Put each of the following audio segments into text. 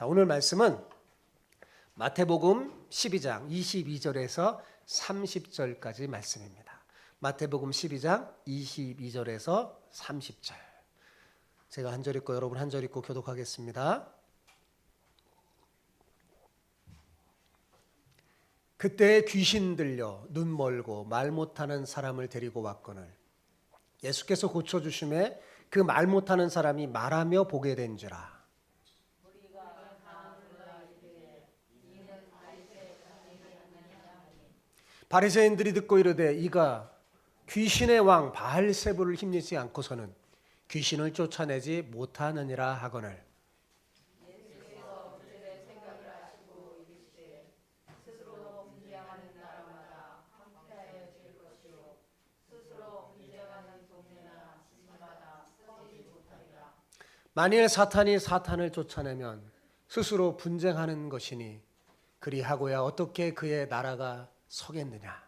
자, 오늘 말씀은 마태복음 12장 22절에서 30절까지 말씀입니다. 마태복음 12장 22절에서 30절. 제가 한 절 읽고 여러분 한 절 읽고 교독하겠습니다. 그때 귀신 들려 눈 멀고 말 못하는 사람을 데리고 왔거늘 예수께서 고쳐주심에 그 말 못하는 사람이 말하며 보게 된지라. 바리새인들이 듣고 이르되 이가 귀신의 왕 바알세불을 힘쓰지 않고서는 귀신을 쫓아내지 못하느니라 하거늘. 만일 사탄이 사탄을 쫓아내면 스스로 분쟁하는 것이니 그리하고야 어떻게 그의 나라가 서겠느냐.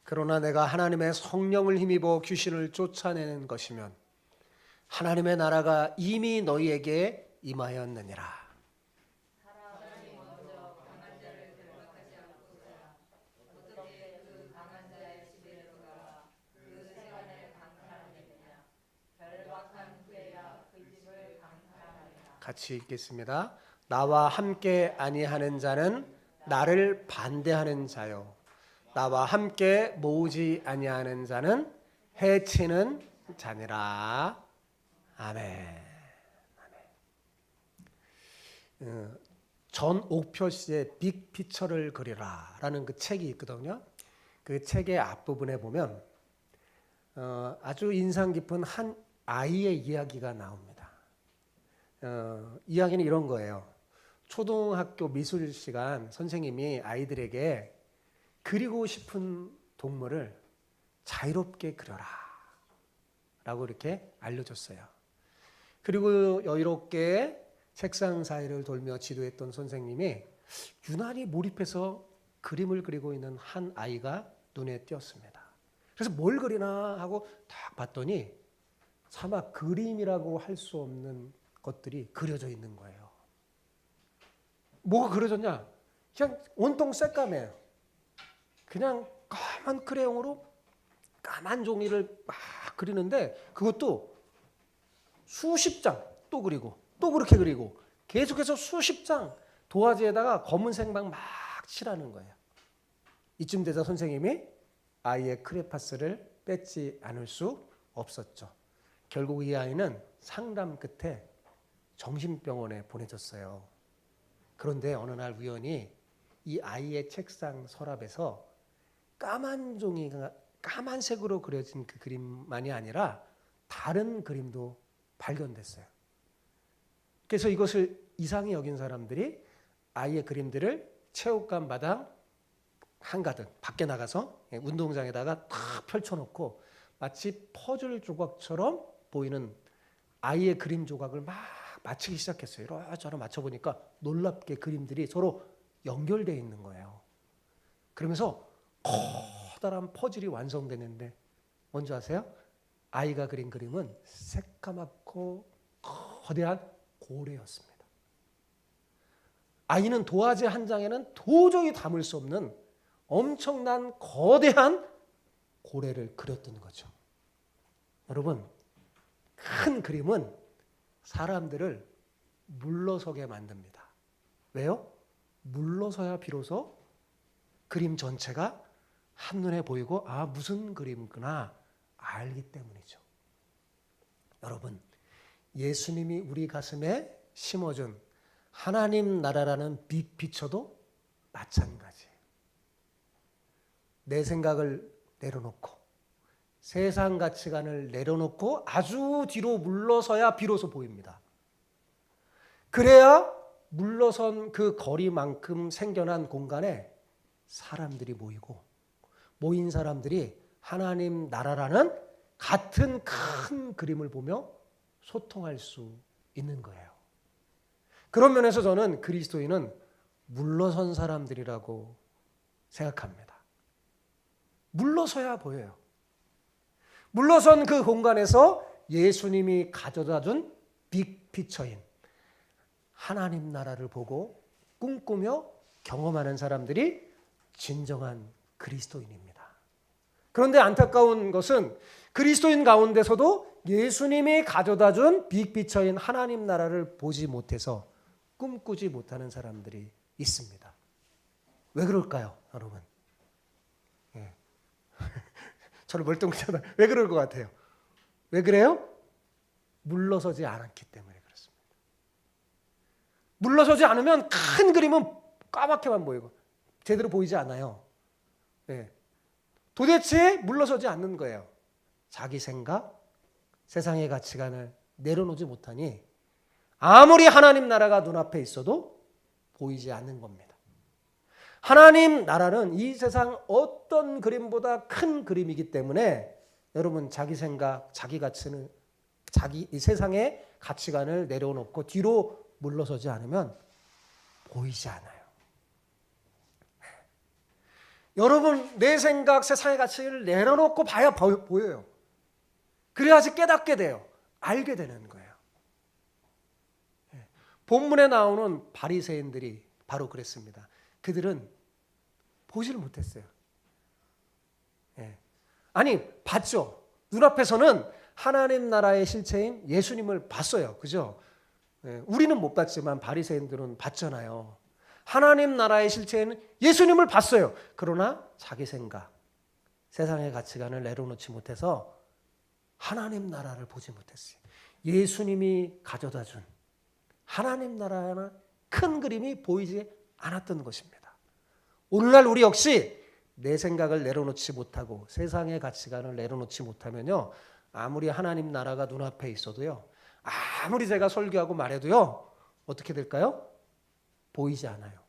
그러나 내가 하나님의 성령을 힘입어 귀신을 쫓아내는 것이면 하나님의 나라가 이미 너희에게 임하였느니라. 같이 읽겠습니다. 나와 함께 아니하는 자는 나를 반대하는 자요, 나와 함께 모으지 아니하는 자는 해치는 자니라. 아멘. 전 옥표 씨의 빅피처를 그리라 라는 그 책이 있거든요. 그 책의 앞부분에 보면 아주 인상 깊은 한 아이의 이야기가 나옵니다. 이야기는 이런 거예요. 초등학교 미술 시간 선생님이 아이들에게 그리고 싶은 동물을 자유롭게 그려라 라고 이렇게 알려줬어요. 그리고 여유롭게 책상 사이를 돌며 지도했던 선생님이 유난히 몰입해서 그림을 그리고 있는 한 아이가 눈에 띄었습니다. 그래서 뭘 그리나 하고 딱 봤더니 차마 그림이라고 할 수 없는 것들이 그려져 있는 거예요. 뭐가 그려졌냐? 그냥 온통 새까매요. 그냥 까만 크레용으로 까만 종이를 막 그리는데 그것도 수십 장 또 그리고 또 그렇게 그리고 계속해서 수십 장 도화지에다가 검은색만 막 칠하는 거예요. 이쯤 되자 선생님이 아이의 크레파스를 뺏지 않을 수 없었죠. 결국 이 아이는 상담 끝에 정신병원에 보내졌어요. 그런데 어느 날 우연히 이 아이의 책상 서랍에서 까만 종이가 까만색으로 그려진 그 그림만이 아니라 다른 그림도 발견됐어요. 그래서 이것을 이상히 여긴 사람들이 아이의 그림들을 체육관 마당 한가득 밖에 나가서 운동장에다가 탁 펼쳐놓고 마치 퍼즐 조각처럼 보이는 아이의 그림 조각을 막 맞추기 시작했어요. 이러저러 맞춰보니까 놀랍게 그림들이 서로 연결되어 있는 거예요. 그러면서 커다란 퍼즐이 완성됐는데 뭔지 아세요? 아이가 그린 그림은 새까맣고 거대한 고래였습니다. 아이는 도화지 한 장에는 도저히 담을 수 없는 엄청난 거대한 고래를 그렸던 거죠. 여러분, 큰 그림은 사람들을 물러서게 만듭니다. 왜요? 물러서야 비로소 그림 전체가 한눈에 보이고 아, 무슨 그림이구나 알기 때문이죠. 여러분, 예수님이 우리 가슴에 심어준 하나님 나라라는 빅피처도 마찬가지예요. 내 생각을 내려놓고 세상 가치관을 내려놓고 아주 뒤로 물러서야 비로소 보입니다. 그래야 물러선 그 거리만큼 생겨난 공간에 사람들이 모이고 모인 사람들이 하나님 나라라는 같은 큰 그림을 보며 소통할 수 있는 거예요. 그런 면에서 저는 그리스도인은 물러선 사람들이라고 생각합니다. 물러서야 보여요. 물러선 그 공간에서 예수님이 가져다준 빅피처인 하나님 나라를 보고 꿈꾸며 경험하는 사람들이 진정한 그리스도인입니다. 그런데 안타까운 것은 그리스도인 가운데서도 예수님이 가져다준 빅피처인 하나님 나라를 보지 못해서 꿈꾸지 못하는 사람들이 있습니다. 왜 그럴까요, 여러분? 예. 저를 멀뚱하잖아. 왜 그럴 것 같아요? 왜 그래요? 물러서지 않았기 때문에 그렇습니다. 물러서지 않으면 큰 그림은 까맣게만 보이고 제대로 보이지 않아요. 예. 도대체 물러서지 않는 거예요. 자기 생각, 세상의 가치관을 내려놓지 못하니 아무리 하나님 나라가 눈앞에 있어도 보이지 않는 겁니다. 하나님 나라는 이 세상 어떤 그림보다 큰 그림이기 때문에 여러분 자기 생각, 자기 가치는 이 세상의 가치관을 내려놓고 뒤로 물러서지 않으면 보이지 않아요. 여러분 내 생각, 세상의 가치를 내려놓고 봐야 보여요. 그래야지 깨닫게 돼요. 알게 되는 거예요. 본문에 나오는 바리새인들이 바로 그랬습니다. 그들은 보지를 못했어요. 아니 봤죠. 눈앞에서는 하나님 나라의 실체인 예수님을 봤어요. 그죠? 우리는 못 봤지만 바리새인들은 봤잖아요. 하나님 나라의 실체인 예수님을 봤어요. 그러나 자기 생각, 세상의 가치관을 내려놓지 못해서 하나님 나라를 보지 못했어요. 예수님이 가져다 준 하나님 나라의 큰 그림이 보이지 않았던 것입니다. 오늘날 우리 역시 내 생각을 내려놓지 못하고 세상의 가치관을 내려놓지 못하면요, 아무리 하나님 나라가 눈앞에 있어도요, 아무리 제가 설교하고 말해도요, 어떻게 될까요? 보이지 않아요.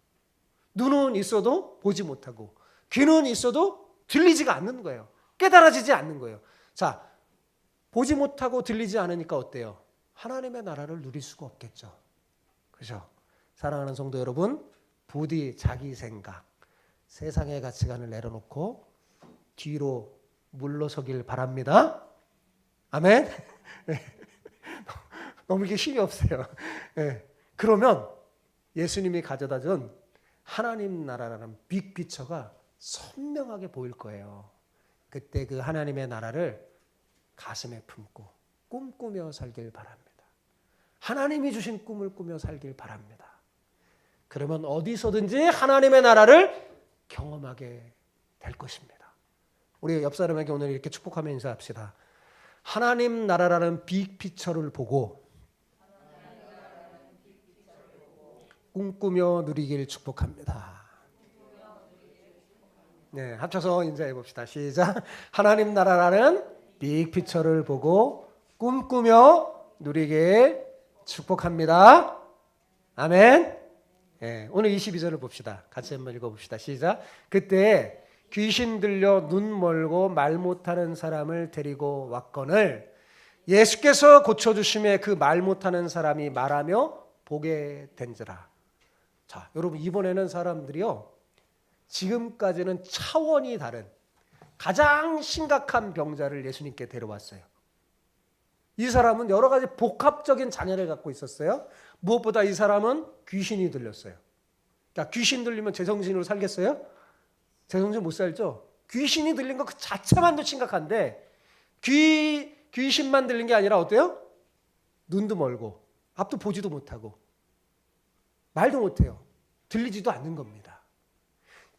눈은 있어도 보지 못하고 귀는 있어도 들리지가 않는 거예요. 깨달아지지 않는 거예요. 자, 보지 못하고 들리지 않으니까 어때요? 하나님의 나라를 누릴 수가 없겠죠. 그죠? 사랑하는 성도 여러분, 부디 자기 생각, 세상의 가치관을 내려놓고 뒤로 물러서길 바랍니다. 아멘? 너무 이게 힘이 없어요. 그러면 예수님이 가져다 준 하나님 나라라는 빅피처가 선명하게 보일 거예요. 그때 그 하나님의 나라를 가슴에 품고 꿈꾸며 살길 바랍니다. 하나님이 주신 꿈을 꾸며 살길 바랍니다. 그러면 어디서든지 하나님의 나라를 경험하게 될 것입니다. 우리 옆 사람에게 오늘 이렇게 축복하며 인사합시다. 하나님 나라라는 빅피처를 보고 꿈꾸며 누리길 축복합니다. 네, 합쳐서 인사해 봅시다. 시작. 하나님 나라라는 빅피처를 보고 꿈꾸며 누리길 축복합니다. 아멘. 네, 오늘 22절을 봅시다. 같이 한번 읽어봅시다. 시작. 그때 귀신 들려 눈 멀고 말 못하는 사람을 데리고 왔거늘 예수께서 고쳐주심에 그 말 못하는 사람이 말하며 보게 된지라. 자, 여러분 이번에는 사람들이요, 지금까지는 차원이 다른 가장 심각한 병자를 예수님께 데려왔어요. 이 사람은 여러 가지 복합적인 장애를 갖고 있었어요. 무엇보다 이 사람은 귀신이 들렸어요. 그러니까 귀신 들리면 제 정신으로 살겠어요? 제 정신 못 살죠? 귀신이 들린 것 그 자체만도 심각한데 귀신만 들린 게 아니라 어때요? 눈도 멀고 앞도 보지도 못하고 말도 못해요. 들리지도 않는 겁니다.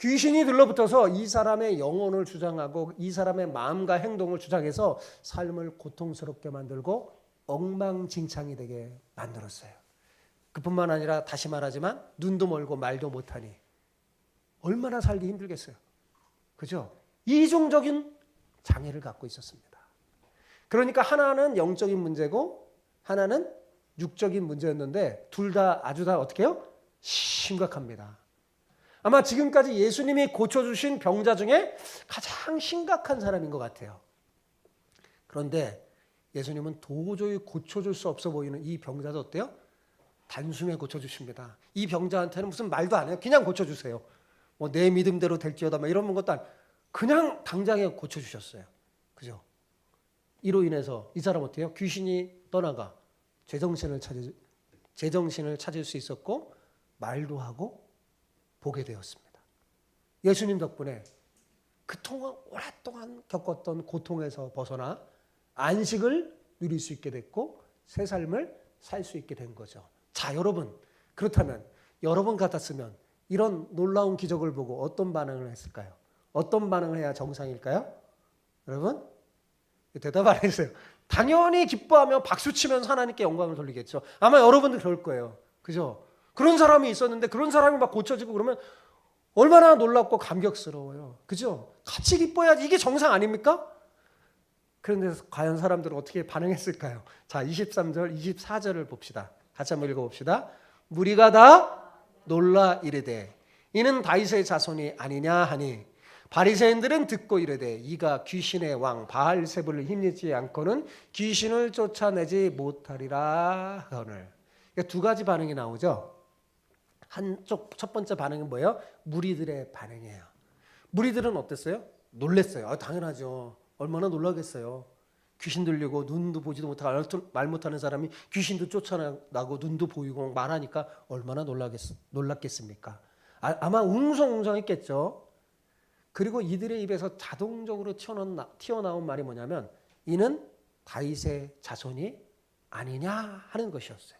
귀신이 들러붙어서 이 사람의 영혼을 주장하고 이 사람의 마음과 행동을 주장해서 삶을 고통스럽게 만들고 엉망진창이 되게 만들었어요. 그뿐만 아니라 다시 말하지만 눈도 멀고 말도 못하니 얼마나 살기 힘들겠어요. 그죠? 이중적인 장애를 갖고 있었습니다. 그러니까 하나는 영적인 문제고 하나는 육적인 문제였는데 둘 다 아주 다 어떻게 해요? 심각합니다. 아마 지금까지 예수님이 고쳐주신 병자 중에 가장 심각한 사람인 것 같아요. 그런데 예수님은 도저히 고쳐줄 수 없어 보이는 이 병자도 어때요? 단숨에 고쳐주십니다. 이 병자한테는 무슨 말도 안 해요. 그냥 고쳐주세요. 뭐 내 믿음대로 될지어다 막 이런 것도 그냥 당장에 고쳐주셨어요. 그죠? 이로 인해서 이 사람 어때요? 귀신이 떠나가 제정신을 찾을 수 있었고 말도 하고 보게 되었습니다. 예수님 덕분에 그동안 오랫동안 겪었던 고통에서 벗어나 안식을 누릴 수 있게 됐고 새 삶을 살 수 있게 된 거죠. 자, 여러분, 그렇다면 여러분 같았으면 이런 놀라운 기적을 보고 어떤 반응을 했을까요? 어떤 반응을 해야 정상일까요? 여러분, 대답 안 해주세요. 당연히 기뻐하며 박수치면서 하나님께 영광을 돌리겠죠. 아마 여러분도 그럴 거예요. 그죠? 그런 사람이 있었는데 그런 사람이 막 고쳐지고 그러면 얼마나 놀랍고 감격스러워요. 그죠? 같이 기뻐야지. 이게 정상 아닙니까? 그런데 과연 사람들은 어떻게 반응했을까요? 자, 23절, 24절을 봅시다. 같이 한번 읽어봅시다. 무리가 다 놀라 이르되 이는 다윗의 자손이 아니냐 하니 바리새인들은 듣고 이르되 이가 귀신의 왕 바알세불을 힘입지 않고는 귀신을 쫓아내지 못하리라 하거늘. 그러니까 두 가지 반응이 나오죠. 한쪽 첫 번째 반응은 뭐예요? 무리들의 반응이에요. 무리들은 어땠어요? 놀랬어요. 당연하죠. 얼마나 놀라겠어요. 귀신 들리고 눈도 보지도 못하고 말 못하는 사람이 귀신도 쫓아나고 눈도 보이고 말하니까 얼마나 놀랐겠습니까? 아마 웅성웅성했겠죠. 그리고 이들의 입에서 자동적으로 튀어나온 말이 뭐냐면 이는 다윗의 자손이 아니냐 하는 것이었어요.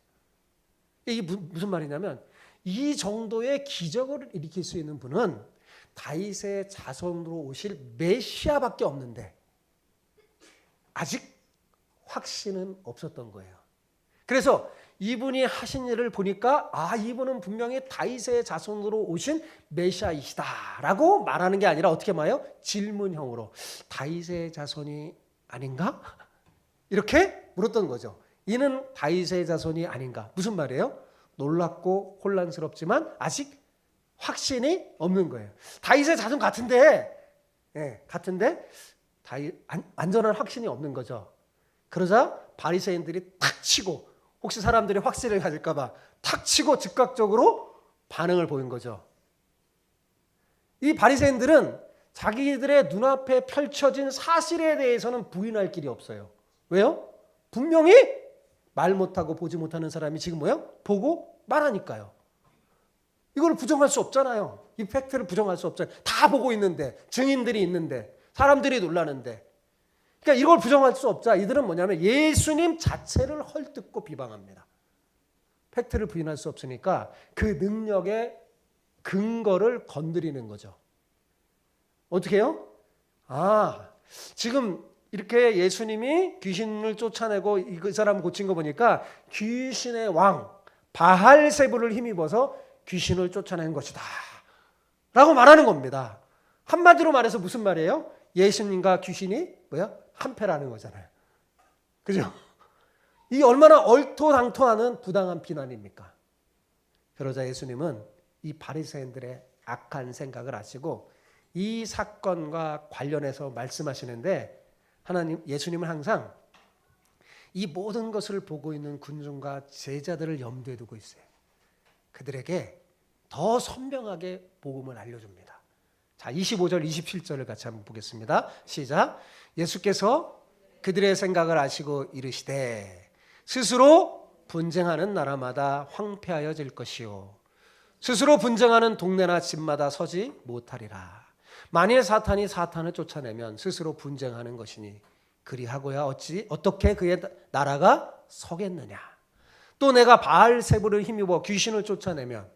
이게 무슨 말이냐면 이 정도의 기적을 일으킬 수 있는 분은 다윗의 자손으로 오실 메시아밖에 없는데 아직 확신은 없었던 거예요. 그래서 이분이 하신 일을 보니까 이분은 분명히 다윗의 자손으로 오신 메시아이시다라고 말하는 게 아니라 어떻게 말해요? 질문형으로 다윗의 자손이 아닌가? 이렇게 물었던 거죠. 이는 다윗의 자손이 아닌가? 무슨 말이에요? 놀랍고 혼란스럽지만 아직 확신이 없는 거예요. 다윗의 자손 같은데 완전한 확신이 없는 거죠. 그러자 바리새인들이 탁 치고 혹시 사람들이 확신을 가질까 봐 탁 치고 즉각적으로 반응을 보인 거죠. 이 바리새인들은 자기들의 눈앞에 펼쳐진 사실에 대해서는 부인할 길이 없어요. 왜요? 분명히 말 못하고 보지 못하는 사람이 지금 뭐예요? 보고 말하니까요. 이걸 부정할 수 없잖아요. 이 팩트를 부정할 수 없잖아요. 다 보고 있는데, 증인들이 있는데, 사람들이 놀라는데. 그러니까 이걸 부정할 수 없자. 이들은 뭐냐면 예수님 자체를 헐뜯고 비방합니다. 팩트를 부인할 수 없으니까 그 능력의 근거를 건드리는 거죠. 어떻게 해요? 지금 이렇게 예수님이 귀신을 쫓아내고 이 사람 고친 거 보니까 귀신의 왕 바알세불을 힘입어서 귀신을 쫓아낸 것이다 라고 말하는 겁니다. 한마디로 말해서 무슨 말이에요? 예수님과 귀신이 한패라는 거잖아요. 그죠? 이 얼마나 얼토당토하는 부당한 비난입니까? 그러자 예수님은 이 바리새인들의 악한 생각을 아시고 이 사건과 관련해서 말씀하시는데 예수님은 항상 이 모든 것을 보고 있는 군중과 제자들을 염두에 두고 있어요. 그들에게 더 선명하게 복음을 알려줍니다. 자, 25절, 27절을 같이 한번 보겠습니다. 시작. 예수께서 그들의 생각을 아시고 이르시되 스스로 분쟁하는 나라마다 황폐하여질 것이요 스스로 분쟁하는 동네나 집마다 서지 못하리라. 만일 사탄이 사탄을 쫓아내면 스스로 분쟁하는 것이니 그리하고야 어떻게 그의 나라가 서겠느냐. 또 내가 바알세불을 힘입어 귀신을 쫓아내면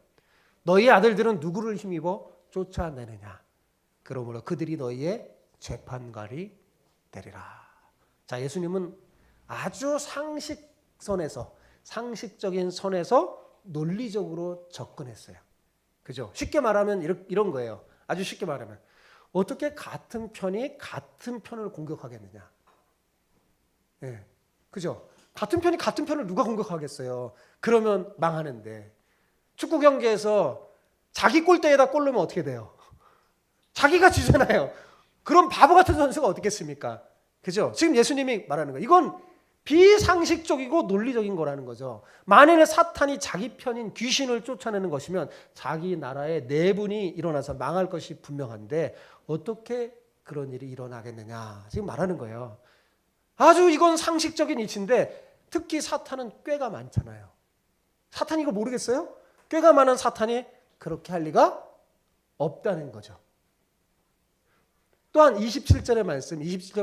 너희 아들들은 누구를 힘입어 쫓아내느냐. 그러므로 그들이 너희의 재판관이 되리라. 자, 예수님은 아주 상식적인 선에서 논리적으로 접근했어요. 그죠? 쉽게 말하면 이런 거예요. 아주 쉽게 말하면 어떻게 같은 편이 같은 편을 공격하겠느냐. 예, 그죠? 같은 편이 같은 편을 누가 공격하겠어요? 그러면 망하는데 축구 경기에서 자기 골대에다 골 넣으면 어떻게 돼요? 자기가 지잖아요. 그럼 바보 같은 선수가 어떻겠습니까? 그죠? 지금 예수님이 말하는 거예요. 이건 비상식적이고 논리적인 거라는 거죠. 만일에 사탄이 자기 편인 귀신을 쫓아내는 것이면 자기 나라의 내분이 일어나서 망할 것이 분명한데 어떻게 그런 일이 일어나겠느냐 지금 말하는 거예요. 아주 이건 상식적인 이치인데 특히 사탄은 꾀가 많잖아요. 사탄이 이거 모르겠어요? 꾀가 많은 사탄이 그렇게 할 리가 없다는 거죠. 또한 27절의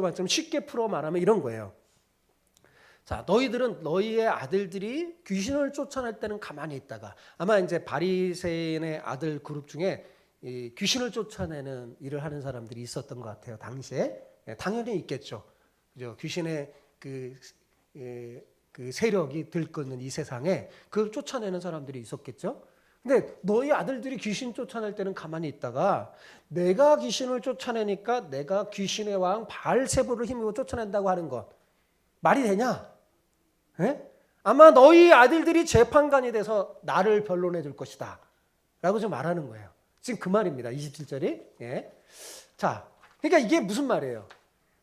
말씀 쉽게 풀어 말하면 이런 거예요. 자, 너희들은 너희의 아들들이 귀신을 쫓아낼 때는 가만히 있다가 아마 이제 바리새인의 아들 그룹 중에 이 귀신을 쫓아내는 일을 하는 사람들이 있었던 것 같아요. 당시에 당연히 있겠죠. 그죠? 귀신의 그 세력이 들끓는 이 세상에 그 쫓아내는 사람들이 있었겠죠. 근데 너희 아들들이 귀신 쫓아낼 때는 가만히 있다가 내가 귀신을 쫓아내니까 내가 귀신의 왕 바알세불을 힘입어 쫓아낸다고 하는 것 말이 되냐? 예? 아마 너희 아들들이 재판관이 돼서 나를 변론해 줄 것이다 라고 좀 말하는 거예요. 지금 그 말입니다. 27절이. 예. 자, 그러니까 이게 무슨 말이에요?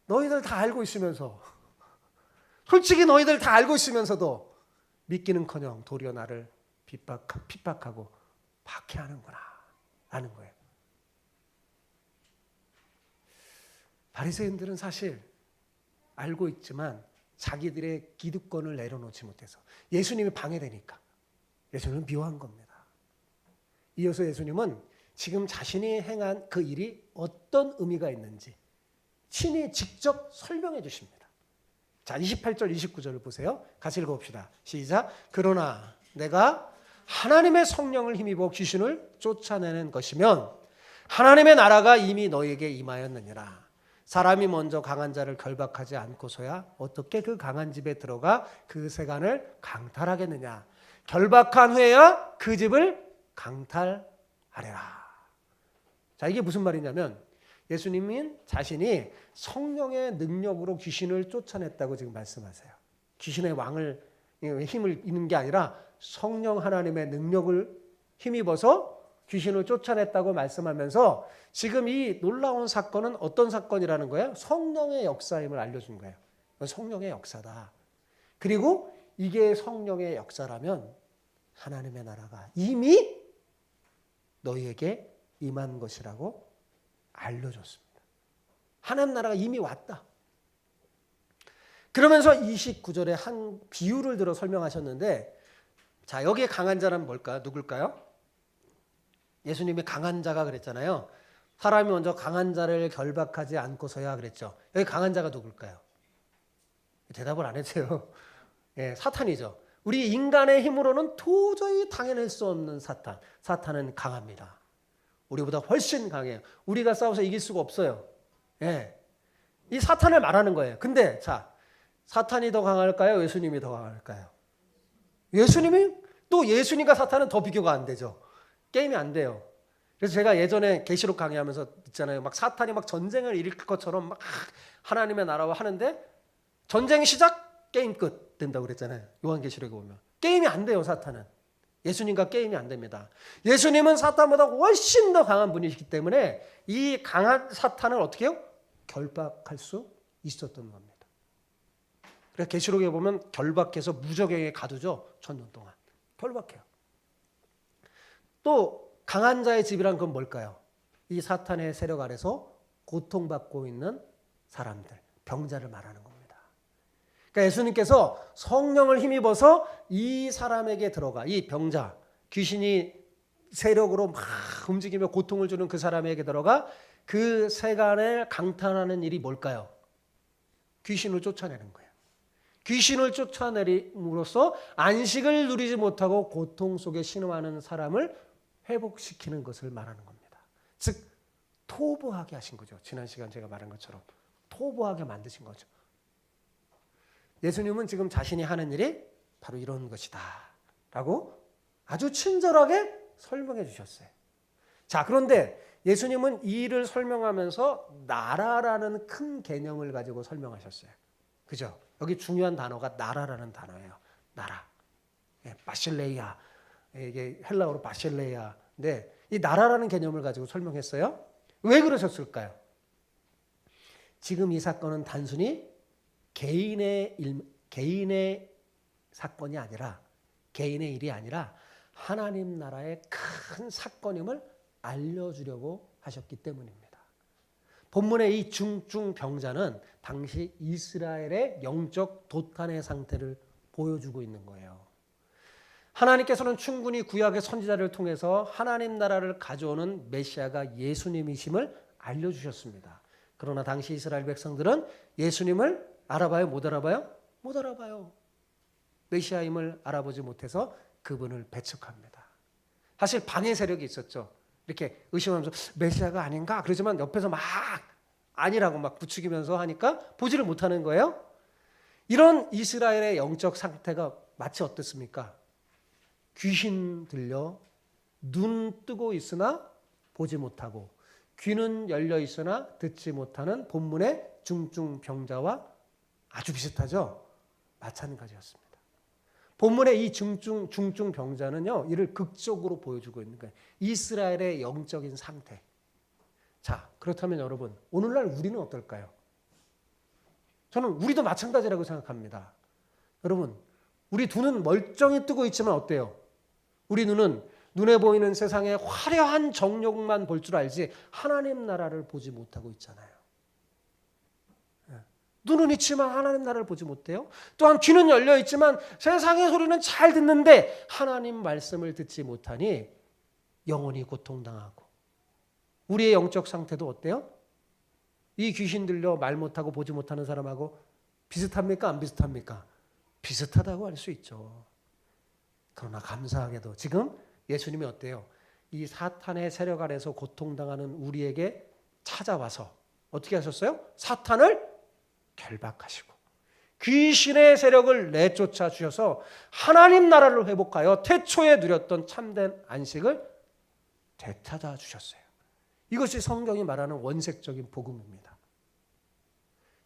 너희들 다 알고 있으면서 솔직히 너희들 다 알고 있으면서도 믿기는커녕 도리어 나를 핍박하고 박해하는구나 라는 거예요. 바리새인들은 사실 알고 있지만 자기들의 기득권을 내려놓지 못해서 예수님이 방해되니까 예수님은 미워한 겁니다. 이어서 예수님은 지금 자신이 행한 그 일이 어떤 의미가 있는지 친히 직접 설명해 주십니다. 자, 28절 29절을 보세요. 같이 읽어봅시다. 시작. 그러나 내가 하나님의 성령을 힘입어 귀신을 쫓아내는 것이면 하나님의 나라가 이미 너희에게 임하였느니라. 사람이 먼저 강한 자를 결박하지 않고서야 어떻게 그 강한 집에 들어가 그 세간을 강탈하겠느냐. 결박한 후에야 그 집을 강탈하리라. 자, 이게 무슨 말이냐면 예수님은 자신이 성령의 능력으로 귀신을 쫓아냈다고 지금 말씀하세요. 귀신의 왕을 힘을 잇는 게 아니라 성령 하나님의 능력을 힘입어서 귀신을 쫓아냈다고 말씀하면서 지금 이 놀라운 사건은 어떤 사건이라는 거예요? 성령의 역사임을 알려준 거예요. 성령의 역사다. 그리고 이게 성령의 역사라면 하나님의 나라가 이미 너희에게 임한 것이라고 알려줬습니다. 하나님 나라가 이미 왔다. 그러면서 29절에 한 비유를 들어 설명하셨는데 자, 여기에 강한 자는 뭘까요? 누굴까요? 예수님이 강한 자가 그랬잖아요. 사람이 먼저 강한 자를 결박하지 않고서야 그랬죠. 여기 강한 자가 누굴까요? 대답을 안 했어요. 예, 사탄이죠. 우리 인간의 힘으로는 도저히 당해낼 수 없는 사탄. 사탄은 강합니다. 우리보다 훨씬 강해요. 우리가 싸워서 이길 수가 없어요. 예, 이 사탄을 말하는 거예요. 근데 자, 사탄이 더 강할까요? 예수님이 더 강할까요? 예수님이 또 예수님과 사탄은 더 비교가 안 되죠. 게임이 안 돼요. 그래서 제가 예전에 계시록 강의하면서 있잖아요. 막 사탄이 막 전쟁을 일으킬 것처럼 막 하나님의 나라와 하는데 전쟁 시작 게임 끝 된다고 그랬잖아요. 요한계시록에 보면 게임이 안 돼요. 사탄은 예수님과 게임이 안 됩니다. 예수님은 사탄보다 훨씬 더 강한 분이시기 때문에 이 강한 사탄을 어떻게 해요? 결박할 수 있었던 겁니다. 그래서 계시록에 보면 결박해서 무적행에 가두죠. 1000년 동안 결박해요. 또 강한 자의 집이란 건 뭘까요? 이 사탄의 세력 아래서 고통받고 있는 사람들, 병자를 말하는 겁니다. 그러니까 예수님께서 성령을 힘입어서 이 사람에게 들어가, 이 병자, 귀신이 세력으로 막 움직이며 고통을 주는 그 사람에게 들어가 그 세간을 강탈하는 일이 뭘까요? 귀신을 쫓아내는 거예요. 귀신을 쫓아내림으로써 안식을 누리지 못하고 고통 속에 신음하는 사람을 회복시키는 것을 말하는 겁니다. 즉 토부하게 하신 거죠. 지난 시간 제가 말한 것처럼 토부하게 만드신 거죠. 예수님은 지금 자신이 하는 일이 바로 이런 것이다 라고 아주 친절하게 설명해 주셨어요. 자, 그런데 예수님은 이 일을 설명하면서 나라라는 큰 개념을 가지고 설명하셨어요. 그죠? 여기 중요한 단어가 나라라는 단어예요. 나라. 바실레이아. 이게 헬라어로 바실레이아인데 이 나라라는 개념을 가지고 설명했어요. 왜 그러셨을까요? 지금 이 사건은 단순히 개인의 개인의 사건이 아니라 개인의 일이 아니라 하나님 나라의 큰 사건임을 알려주려고 하셨기 때문입니다. 본문의 이 중증병자는 당시 이스라엘의 영적 도탄의 상태를 보여주고 있는 거예요. 하나님께서는 충분히 구약의 선지자를 통해서 하나님 나라를 가져오는 메시아가 예수님이심을 알려주셨습니다. 그러나 당시 이스라엘 백성들은 예수님을 알아봐요? 못 알아봐요? 못 알아봐요. 메시아임을 알아보지 못해서 그분을 배척합니다. 사실 방해 세력이 있었죠. 이렇게 의심하면서 메시아가 아닌가? 그러지만 옆에서 막 아니라고 막 부추기면서 하니까 보지를 못하는 거예요. 이런 이스라엘의 영적 상태가 마치 어떻습니까? 귀신 들려 눈 뜨고 있으나 보지 못하고 귀는 열려 있으나 듣지 못하는 본문의 중증병자와 아주 비슷하죠? 마찬가지였습니다. 본문의 이 중증병자는요, 이를 극적으로 보여주고 있는 거예요. 이스라엘의 영적인 상태. 자, 그렇다면 여러분, 오늘날 우리는 어떨까요? 저는 우리도 마찬가지라고 생각합니다. 여러분, 우리 두 눈 멀쩡히 뜨고 있지만 어때요? 우리 눈은 눈에 보이는 세상의 화려한 정욕만 볼 줄 알지 하나님 나라를 보지 못하고 있잖아요. 눈은 있지만 하나님 나라를 보지 못해요. 또한 귀는 열려 있지만 세상의 소리는 잘 듣는데 하나님 말씀을 듣지 못하니 영원히 고통당하고, 우리의 영적 상태도 어때요? 이 귀신 들려 말 못하고 보지 못하는 사람하고 비슷합니까? 안 비슷합니까? 비슷하다고 할 수 있죠. 그러나 감사하게도 지금 예수님이 어때요? 이 사탄의 세력 아래서 고통당하는 우리에게 찾아와서 어떻게 하셨어요? 사탄을 결박하시고 귀신의 세력을 내쫓아 주셔서 하나님 나라를 회복하여 태초에 누렸던 참된 안식을 되찾아 주셨어요. 이것이 성경이 말하는 원색적인 복음입니다.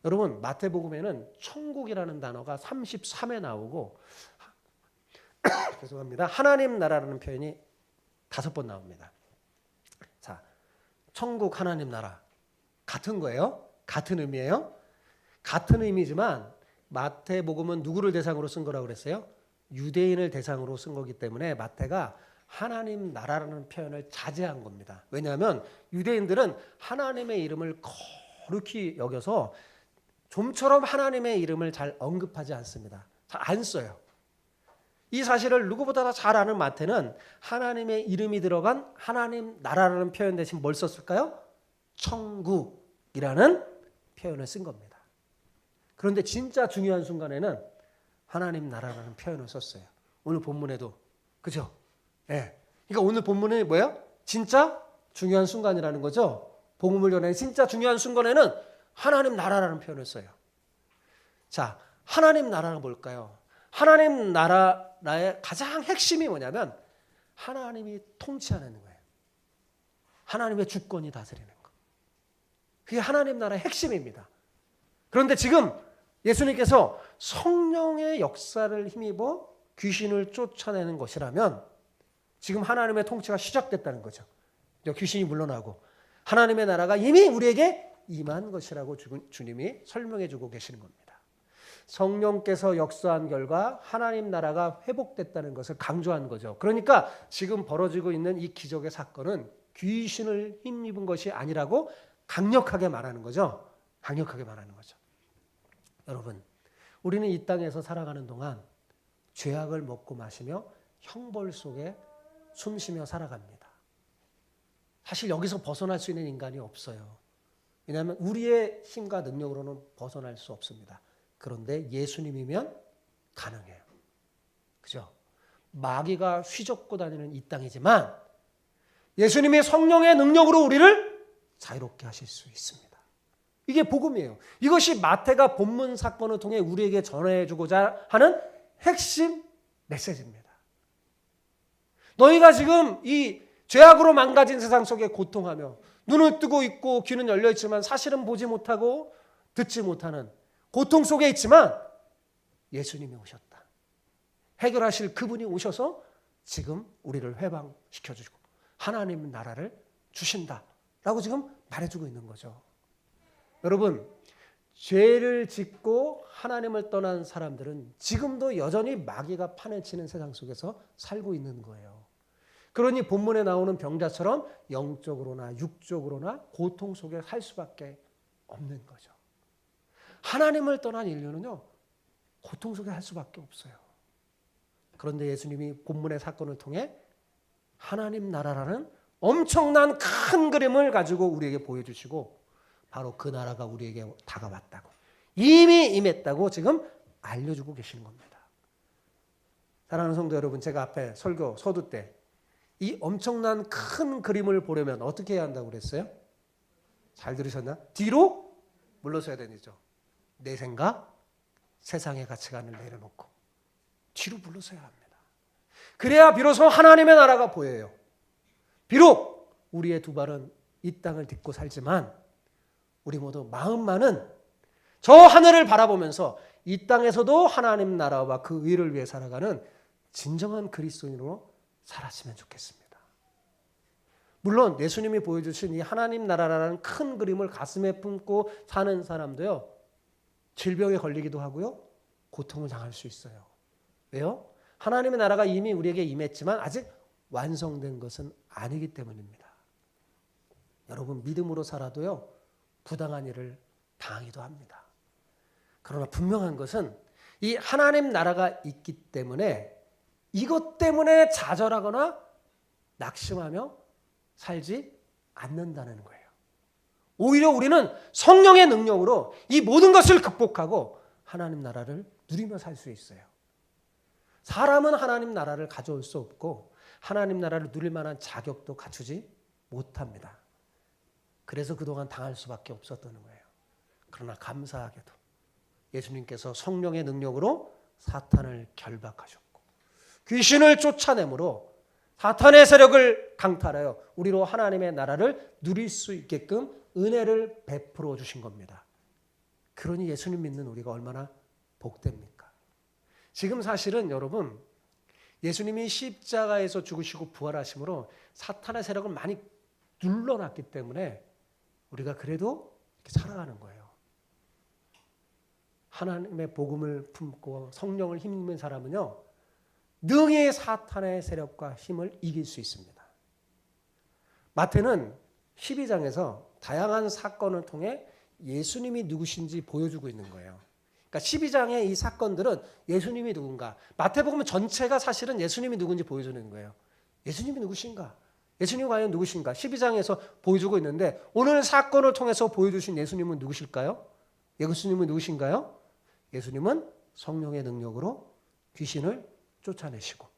여러분, 마태복음에는 천국이라는 단어가 33회 나오고 죄송합니다. 하나님 나라라는 표현이 5번 나옵니다. 자, 천국, 하나님 나라 같은 거예요? 같은 의미예요? 같은 의미지만 마태복음은 누구를 대상으로 쓴 거라고 그랬어요? 유대인을 대상으로 쓴 거기 때문에 마태가 하나님 나라라는 표현을 자제한 겁니다. 왜냐하면 유대인들은 하나님의 이름을 거룩히 여겨서 좀처럼 하나님의 이름을 잘 언급하지 않습니다. 잘 안 써요. 이 사실을 누구보다 잘 아는 마태는 하나님의 이름이 들어간 하나님 나라라는 표현 대신 뭘 썼을까요? 천국이라는 표현을 쓴 겁니다. 그런데 진짜 중요한 순간에는 하나님 나라라는 표현을 썼어요. 오늘 본문에도. 그죠? 예. 그러니까 오늘 본문이 뭐예요? 진짜 중요한 순간이라는 거죠. 복음을 전하는 진짜 중요한 순간에는 하나님 나라라는 표현을 써요. 자, 하나님 나라는 뭘까요? 하나님 나라의 가장 핵심이 뭐냐면 하나님이 통치하는 거예요. 하나님의 주권이 다스리는 거. 그게 하나님 나라의 핵심입니다. 그런데 지금 예수님께서 성령의 역사를 힘입어 귀신을 쫓아내는 것이라면 지금 하나님의 통치가 시작됐다는 거죠. 귀신이 물러나고 하나님의 나라가 이미 우리에게 임한 것이라고 주님이 설명해 주고 계시는 겁니다. 성령께서 역사한 결과 하나님 나라가 회복됐다는 것을 강조한 거죠. 그러니까 지금 벌어지고 있는 이 기적의 사건은 귀신을 힘입은 것이 아니라고 강력하게 말하는 거죠. 강력하게 말하는 거죠. 여러분, 우리는 이 땅에서 살아가는 동안 죄악을 먹고 마시며 형벌 속에 숨쉬며 살아갑니다. 사실 여기서 벗어날 수 있는 인간이 없어요. 왜냐하면 우리의 힘과 능력으로는 벗어날 수 없습니다. 그런데 예수님이면 가능해요. 그죠? 마귀가 휘젓고 다니는 이 땅이지만 예수님의 성령의 능력으로 우리를 자유롭게 하실 수 있습니다. 이게 복음이에요. 이것이 마태가 본문 사건을 통해 우리에게 전해주고자 하는 핵심 메시지입니다. 너희가 지금 이 죄악으로 망가진 세상 속에 고통하며 눈을 뜨고 있고 귀는 열려 있지만 사실은 보지 못하고 듣지 못하는 고통 속에 있지만 예수님이 오셨다. 해결하실 그분이 오셔서 지금 우리를 회방시켜주고 하나님 나라를 주신다라고 지금 말해주고 있는 거죠. 여러분, 죄를 짓고 하나님을 떠난 사람들은 지금도 여전히 마귀가 파헤치는 세상 속에서 살고 있는 거예요. 그러니 본문에 나오는 병자처럼 영적으로나 육적으로나 고통 속에 살 수밖에 없는 거죠. 하나님을 떠난 인류는요, 고통 속에 살 수밖에 없어요. 그런데 예수님이 본문의 사건을 통해 하나님 나라라는 엄청난 큰 그림을 가지고 우리에게 보여주시고 바로 그 나라가 우리에게 다가왔다고, 이미 임했다고 지금 알려주고 계시는 겁니다. 사랑하는 성도 여러분, 제가 앞에 설교 서두 때 이 엄청난 큰 그림을 보려면 어떻게 해야 한다고 그랬어요? 잘 들으셨나? 뒤로 물러서야 되죠. 내 생각, 세상의 가치관을 내려놓고 뒤로 물러서야 합니다. 그래야 비로소 하나님의 나라가 보여요. 비록 우리의 두 발은 이 땅을 딛고 살지만 우리 모두 마음만은 저 하늘을 바라보면서 이 땅에서도 하나님 나라와 그 의를 위해 살아가는 진정한 그리스도인으로 살았으면 좋겠습니다. 물론 예수님이 보여주신 이 하나님 나라라는 큰 그림을 가슴에 품고 사는 사람도요, 질병에 걸리기도 하고요, 고통을 당할 수 있어요. 왜요? 하나님의 나라가 이미 우리에게 임했지만 아직 완성된 것은 아니기 때문입니다. 여러분, 믿음으로 살아도요, 부당한 일을 당하기도 합니다. 그러나 분명한 것은 이 하나님 나라가 있기 때문에 이것 때문에 좌절하거나 낙심하며 살지 않는다는 거예요. 오히려 우리는 성령의 능력으로 이 모든 것을 극복하고 하나님 나라를 누리며 살 수 있어요. 사람은 하나님 나라를 가져올 수 없고 하나님 나라를 누릴 만한 자격도 갖추지 못합니다. 그래서 그동안 당할 수밖에 없었던 거예요. 그러나 감사하게도 예수님께서 성령의 능력으로 사탄을 결박하셨고 귀신을 쫓아내므로 사탄의 세력을 강탈하여 우리로 하나님의 나라를 누릴 수 있게끔 은혜를 베풀어 주신 겁니다. 그러니 예수님 믿는 우리가 얼마나 복됩니까? 지금 사실은 여러분, 예수님이 십자가에서 죽으시고 부활하심으로 사탄의 세력을 많이 눌러놨기 때문에 우리가 그래도 이렇게 살아가는 거예요. 하나님의 복음을 품고 성령을 힘입는 사람은요, 능히 사탄의 세력과 힘을 이길 수 있습니다. 마태는 12장에서 다양한 사건을 통해 예수님이 누구신지 보여주고 있는 거예요. 그러니까 12장의 이 사건들은 예수님이 누군가, 마태복음 전체가 사실은 예수님이 누군지 보여주는 거예요. 예수님이 누구신가? 예수님이 과연 누구신가? 12장에서 보여주고 있는데 오늘 사건을 통해서 보여주신 예수님은 누구실까요? 예수님은 누구신가요? 예수님은 성령의 능력으로 귀신을 쫓아내시고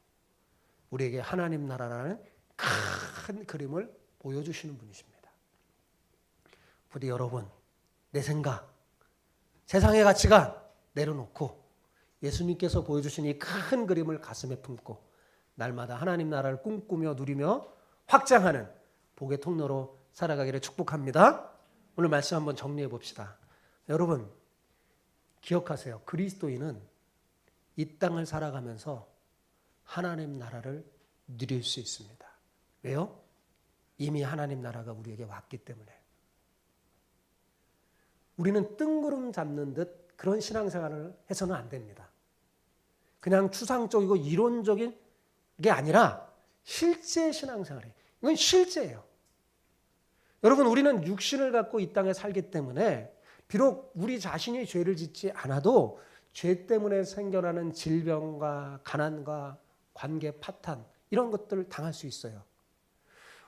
우리에게 하나님 나라라는 큰 그림을 보여주시는 분이십니다. 부디 여러분, 내 생각, 세상의 가치관 내려놓고 예수님께서 보여주신 이 큰 그림을 가슴에 품고 날마다 하나님 나라를 꿈꾸며 누리며 확장하는 복의 통로로 살아가기를 축복합니다. 오늘 말씀 한번 정리해 봅시다. 여러분, 기억하세요. 그리스도인은 이 땅을 살아가면서 하나님 나라를 누릴 수 있습니다. 왜요? 이미 하나님 나라가 우리에게 왔기 때문에. 우리는 뜬구름 잡는 듯 그런 신앙생활을 해서는 안 됩니다. 그냥 추상적이고 이론적인 게 아니라 실제 신앙생활이에요. 이건 실제예요. 여러분, 우리는 육신을 갖고 이 땅에 살기 때문에 비록 우리 자신이 죄를 짓지 않아도 죄 때문에 생겨나는 질병과 가난과 관계 파탄 이런 것들을 당할 수 있어요.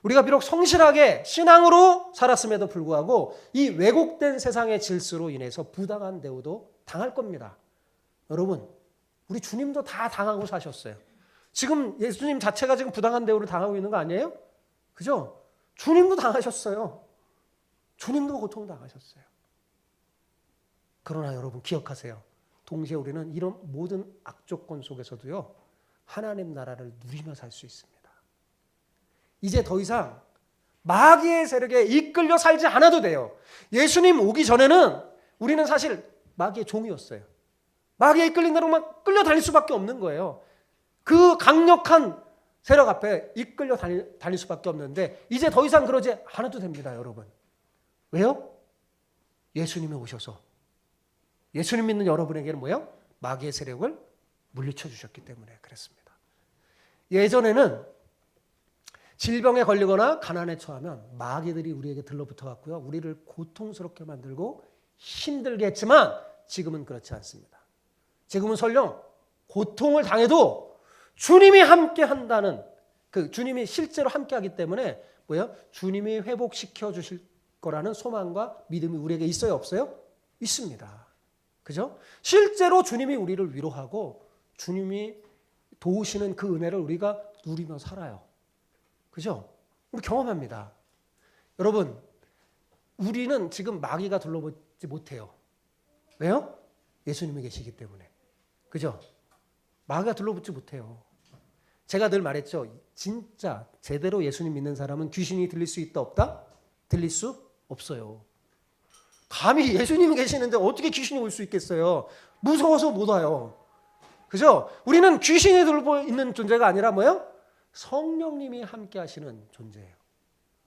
우리가 비록 성실하게 신앙으로 살았음에도 불구하고 이 왜곡된 세상의 질서로 인해서 부당한 대우도 당할 겁니다. 여러분, 우리 주님도 다 당하고 사셨어요. 지금 예수님 자체가 지금 부당한 대우를 당하고 있는 거 아니에요? 그죠? 주님도 당하셨어요. 주님도 고통 당하셨어요. 그러나 여러분 기억하세요. 동시에 우리는 이런 모든 악조건 속에서도요, 하나님 나라를 누리며 살 수 있습니다. 이제 더 이상 마귀의 세력에 이끌려 살지 않아도 돼요. 예수님 오기 전에는 우리는 사실 마귀의 종이었어요. 마귀에 이끌린 대로만 끌려다닐 수밖에 없는 거예요. 그 강력한 세력 앞에 이끌려 다닐 수밖에 없는데 이제 더 이상 그러지 않아도 됩니다, 여러분. 왜요? 예수님이 오셔서 예수님 믿는 여러분에게는 뭐예요? 마귀의 세력을 물리쳐 주셨기 때문에 그렇습니다. 예전에는 질병에 걸리거나 가난에 처하면 마귀들이 우리에게 들러붙어 갖고요, 우리를 고통스럽게 만들고 힘들게 했지만 지금은 그렇지 않습니다. 지금은 설령 고통을 당해도 주님이 함께 한다는, 주님이 실제로 함께 하기 때문에 뭐예요? 주님이 회복시켜 주실 거라는 소망과 믿음이 우리에게 있어요, 없어요? 있습니다. 그죠? 실제로 주님이 우리를 위로하고 주님이 도우시는 그 은혜를 우리가 누리며 살아요. 그죠? 우리 경험합니다. 여러분, 우리는 지금 마귀가 둘러보지 못해요. 왜요? 예수님이 계시기 때문에. 그죠? 마귀가 둘러붙지 못해요. 제가 늘 말했죠. 진짜 제대로 예수님 믿는 사람은 귀신이 들릴 수 있다, 없다? 들릴 수 없어요. 감히 예수님이 계시는데 어떻게 귀신이 올 수 있겠어요? 무서워서 못 와요. 그죠? 우리는 귀신이 들고 있는 존재가 아니라 뭐예요? 성령님이 함께 하시는 존재예요.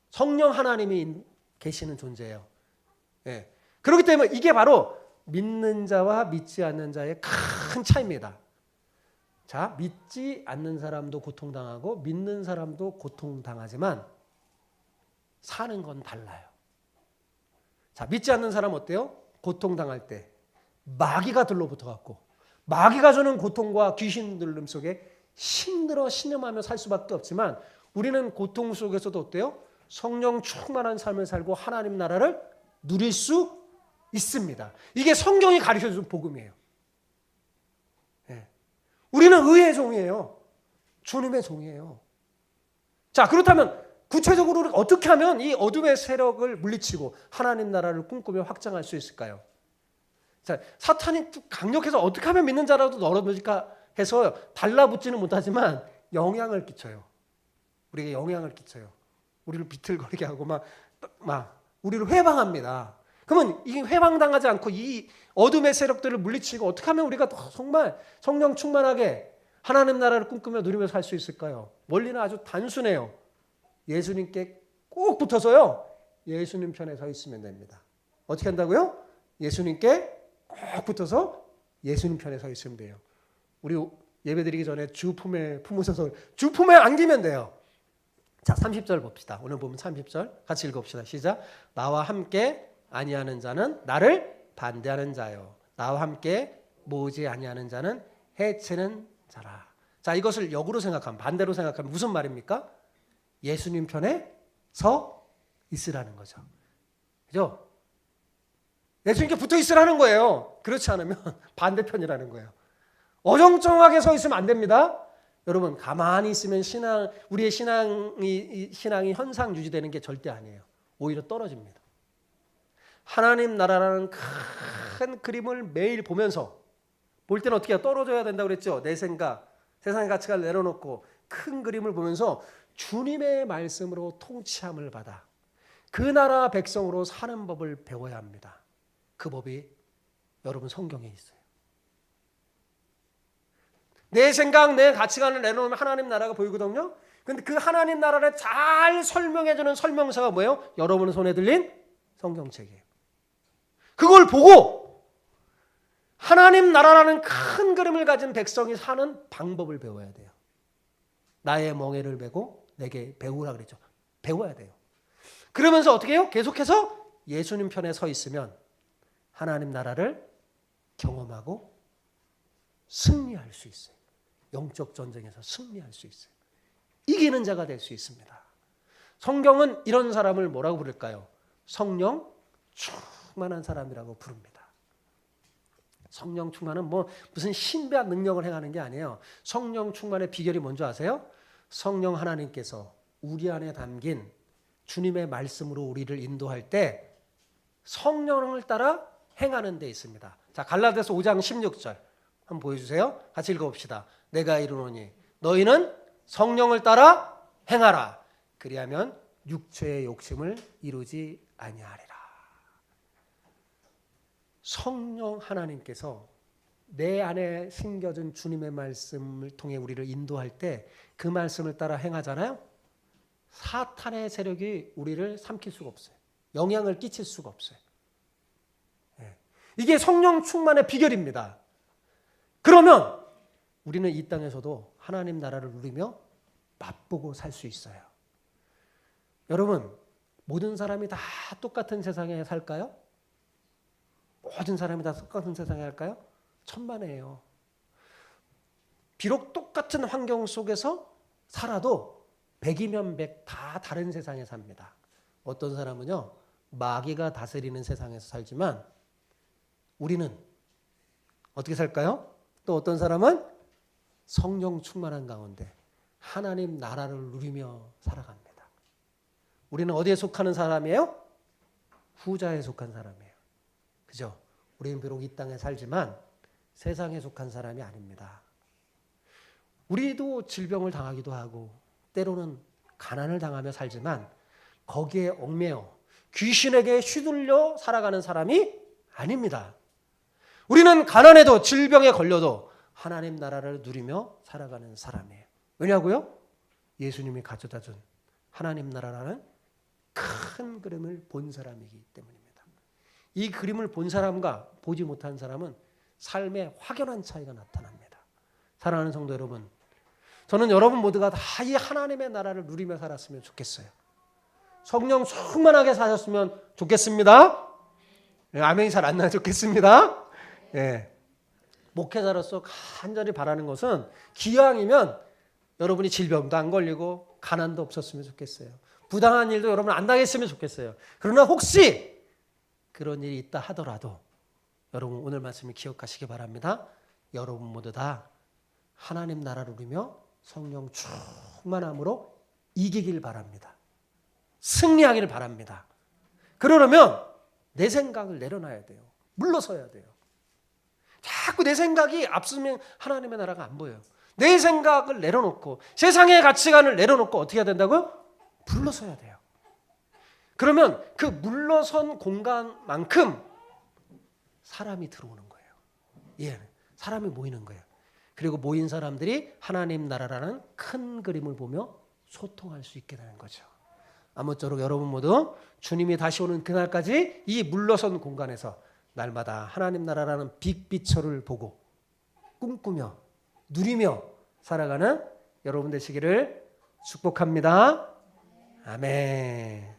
성령 하나님이 계시는 존재예요. 예. 그렇기 때문에 이게 바로 믿는 자와 믿지 않는 자의 큰 차이입니다. 자, 믿지 않는 사람도 고통당하고 믿는 사람도 고통당하지만 사는 건 달라요. 자, 믿지 않는 사람 어때요? 고통당할 때 마귀가 들러붙어 갖고 마귀가 주는 고통과 귀신 들림 속에 힘들어 신음하며 살 수밖에 없지만 우리는 고통 속에서도 어때요? 성령 충만한 삶을 살고 하나님 나라를 누릴 수 있습니다. 이게 성경이 가르쳐주는 복음이에요. 네. 우리는 의의 종이에요. 주님의 종이에요. 자, 그렇다면 구체적으로 어떻게 하면 이 어둠의 세력을 물리치고 하나님 나라를 꿈꾸며 확장할 수 있을까요? 자, 사탄이 강력해서 어떻게 하면 믿는 자라도 널어놓을까 해서 달라붙지는 못하지만 영향을 끼쳐요. 우리에게 영향을 끼쳐요. 우리를 비틀거리게 하고 막 우리를 회방합니다. 그러면 이 회방당하지 않고 이 어둠의 세력들을 물리치고 어떻게 하면 우리가 정말 성령 충만하게 하나님 나라를 꿈꾸며 누리며 살 수 있을까요? 원리는 아주 단순해요. 예수님께 꼭 붙어서요, 예수님 편에 서 있으면 됩니다. 어떻게 한다고요? 예수님께 꼭 붙어서 예수님 편에 서 있으면 돼요. 우리 예배드리기 전에 주 품에 품으셔서 주 품에 안기면 돼요. 자, 30절 봅시다. 오늘 보면 30절 같이 읽어봅시다. 시작. 나와 함께 아니하는 자는 나를 반대하는 자요. 나와 함께 모으지 아니하는 자는 해치는 자라. 자, 이것을 역으로 생각하면, 반대로 생각하면 무슨 말입니까? 예수님 편에 서 있으라는 거죠. 그죠? 예수님께 붙어 있으라는 거예요. 그렇지 않으면 반대편이라는 거예요. 어정쩡하게 서 있으면 안 됩니다. 여러분, 가만히 있으면 우리의 신앙이 현상 유지되는 게 절대 아니에요. 오히려 떨어집니다. 하나님 나라라는 큰 그림을 매일 보면서, 볼 때는 어떻게 해요? 떨어져야 된다고 그랬죠. 내 생각, 세상의 가치관을 내려놓고 큰 그림을 보면서 주님의 말씀으로 통치함을 받아 그 나라 백성으로 사는 법을 배워야 합니다. 그 법이 여러분 성경에 있어요. 내 생각, 내 가치관을 내놓으면 하나님 나라가 보이거든요. 근데 그 하나님 나라를 잘 설명해주는 설명서가 뭐예요? 여러분 손에 들린 성경책이에요. 그걸 보고 하나님 나라라는 큰 그림을 가진 백성이 사는 방법을 배워야 돼요. 나의 멍에를 메고 내게 배우라 그랬죠. 배워야 돼요. 그러면서 어떻게 해요? 계속해서 예수님 편에 서 있으면 하나님 나라를 경험하고 승리할 수 있어요. 영적 전쟁에서 승리할 수 있어요. 이기는 자가 될 수 있습니다. 성경은 이런 사람을 뭐라고 부를까요? 성령 충만한 사람이라고 부릅니다. 성령 충만은 무슨 신비한 능력을 행하는 게 아니에요. 성령 충만의 비결이 뭔지 아세요? 성령 하나님께서 우리 안에 담긴 주님의 말씀으로 우리를 인도할 때 성령을 따라 행하는 데 있습니다. 자, 갈라디아서 5장 16절 한번 보여주세요. 같이 읽어봅시다. 내가 이르노니 너희는 성령을 따라 행하라. 그리하면 육체의 욕심을 이루지 아니하리라. 성령 하나님께서 내 안에 심겨진 주님의 말씀을 통해 우리를 인도할 때 그 말씀을 따라 행하잖아요. 사탄의 세력이 우리를 삼킬 수가 없어요. 영향을 끼칠 수가 없어요. 이게 성령 충만의 비결입니다. 그러면 우리는 이 땅에서도 하나님 나라를 누리며 맛보고 살 수 있어요. 여러분, 모든 사람이 다 똑같은 세상에 살까요? 모든 사람이 다 똑같은 세상에 살까요? 천만에요. 비록 똑같은 환경 속에서 살아도 100이면 100 다 다른 세상에 삽니다. 어떤 사람은요, 마귀가 다스리는 세상에서 살지만 우리는 어떻게 살까요? 또 어떤 사람은 성령 충만한 가운데 하나님 나라를 누리며 살아갑니다. 우리는 어디에 속하는 사람이에요? 후자에 속한 사람이에요. 그죠? 우리는 비록 이 땅에 살지만 세상에 속한 사람이 아닙니다. 우리도 질병을 당하기도 하고 때로는 가난을 당하며 살지만 거기에 얽매여 귀신에게 휘둘려 살아가는 사람이 아닙니다. 우리는 가난해도 질병에 걸려도 하나님 나라를 누리며 살아가는 사람이에요. 왜냐고요? 예수님이 가져다 준 하나님 나라라는 큰 그림을 본 사람이기 때문입니다. 이 그림을 본 사람과 보지 못한 사람은 삶에 확연한 차이가 나타납니다. 사랑하는 성도 여러분, 저는 여러분 모두가 다 이 하나님의 나라를 누리며 살았으면 좋겠어요. 성령 충만하게 사셨으면 좋겠습니다. 아멘이 잘 안 나면 좋겠습니다. 예. 목회자로서 간절히 바라는 것은 기왕이면 여러분이 질병도 안 걸리고 가난도 없었으면 좋겠어요. 부당한 일도 여러분 안 당했으면 좋겠어요. 그러나 혹시 그런 일이 있다 하더라도 여러분 오늘 말씀을 기억하시기 바랍니다. 여러분 모두 다 하나님 나라를 누리며 성령 충만함으로 이기길 바랍니다. 승리하기를 바랍니다. 그러려면 내 생각을 내려놔야 돼요. 물러서야 돼요. 자꾸 내 생각이 앞서면 하나님의 나라가 안 보여요. 내 생각을 내려놓고 세상의 가치관을 내려놓고 어떻게 해야 된다고요? 물러서야 돼요. 그러면 그 물러선 공간만큼 사람이 들어오는 거예요. 예, 사람이 모이는 거예요. 그리고 모인 사람들이 하나님 나라라는 큰 그림을 보며 소통할 수 있게 되는 거죠. 아무쪼록 여러분 모두 주님이 다시 오는 그날까지 이 물러선 공간에서 날마다 하나님 나라라는 빅피처를 보고 꿈꾸며 누리며 살아가는 여러분 되시기를 축복합니다. 아멘.